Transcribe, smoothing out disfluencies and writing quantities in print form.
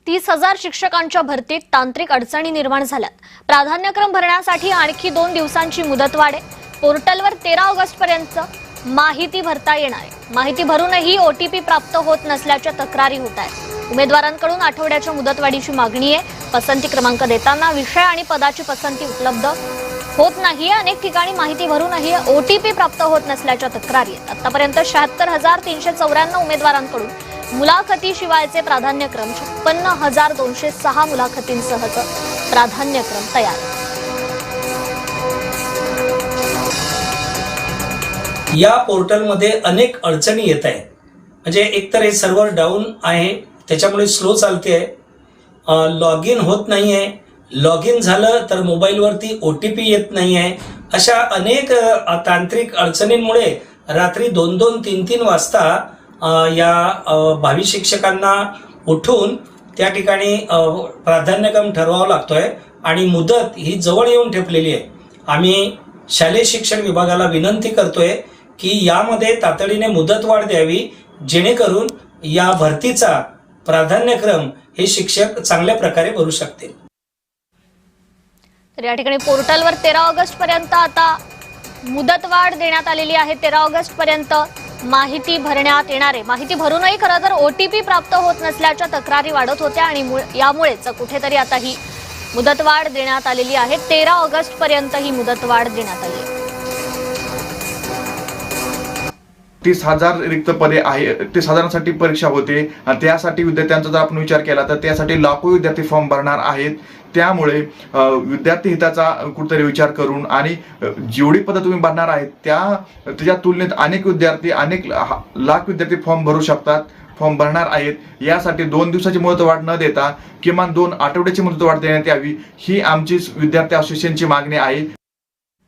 30,000 शिक्षकांच्या भरतीत तांत्रिक अडचणी निर्माण झाल्यात। प्राधान्यक्रम भरण्यासाठी आणखी 2 दिवसांची मुदतवाढ आहे। पोर्टलवर 13 ऑगस्ट पर्यंत माहिती भरता येणार आहे। माहिती भरूनही ओटीपी प्राप्त होत नसल्याच्या तक्रारी होत आहेत। उमेदवारांकडून आठवड्याच्या मुदतवाढीची मागणी आहे। पसंती क्रमांक देताना विषय आणि पदाची पसंती उपलब्ध होत नाही। अनेक ठिकाणी माहिती भरूनही ओटीपी प्राप्त होत नसल्याच्या तक्रारी आहेत। आतापर्यंत 76,394 उमेदवारांकडून मुलाखतीशिवायचे प्राधान्यक्रम 56,206 मुलाखतींसहच प्राधान्यक्रम तयार आहे। या पोर्टलमध्ये अनेक अडचणी येत आहेत। म्हणजे एकतर हे सर्व्हर डाऊन आहे, त्याच्यामुळे स्लो चालते आहे, लॉग इन होत नाही आहे, लॉग इन झालं तर मोबाईलवरती OTP येत नाही आहे। अशा अनेक तांत्रिक अडचणींमुळे रात्री 2-2, 3-3 वाजता या भावी शिक्षकांना उठून त्या ठिकाणी प्राधान्यक्रम ठरवावा लागतोय आणि मुदत ही जवळ येऊन ठेपलेली आहे। आम्ही शालेय शिक्षण विभागाला विनंती करतोय की यामध्ये तातडीने मुदतवाढ द्यावी, जेणेकरून या भरतीचा प्राधान्यक्रम हे शिक्षक चांगल्या प्रकारे भरू शकतील। तर या ठिकाणी पोर्टलवर 13 ऑगस्ट पर्यंत आता मुदतवाढ देण्यात आलेली आहे। 13 ऑगस्ट पर्यंत माहिती भरण्यात येणार आहे। माहिती भरूनही खरं तर OTP प्राप्त होत नसल्याच्या तक्रारी वाढत होत्या आणि यामुळेच कुठेतरी आता ही मुदतवाढ देण्यात आलेली आहे। 13 ऑगस्ट पर्यंत ही मुदतवाढ देण्यात आली आहे। 30,000 रिक्त पदे आहे। 30,000साठी परीक्षा होते आणि त्यासाठी विद्यार्थ्यांचा जर आपण विचार केला तर त्यासाठी लाखो विद्यार्थी फॉर्म भरणार आहेत। त्यामुळे विद्यार्थी हिताचा कुठेतरी विचार करून आणि जेवढी पदं तुम्ही भरणार आहेत त्याच्या तुलनेत अनेक लाख विद्यार्थी फॉर्म भरू शकतात, फॉर्म भरणार आहेत। यासाठी 2 दिवसाची मुदतवाढ न देता किमान 2 आठवड्याची मुदतवाढ देण्यात यावी, ही आमची विद्यार्थी असोसिएशनची मागणी आहे।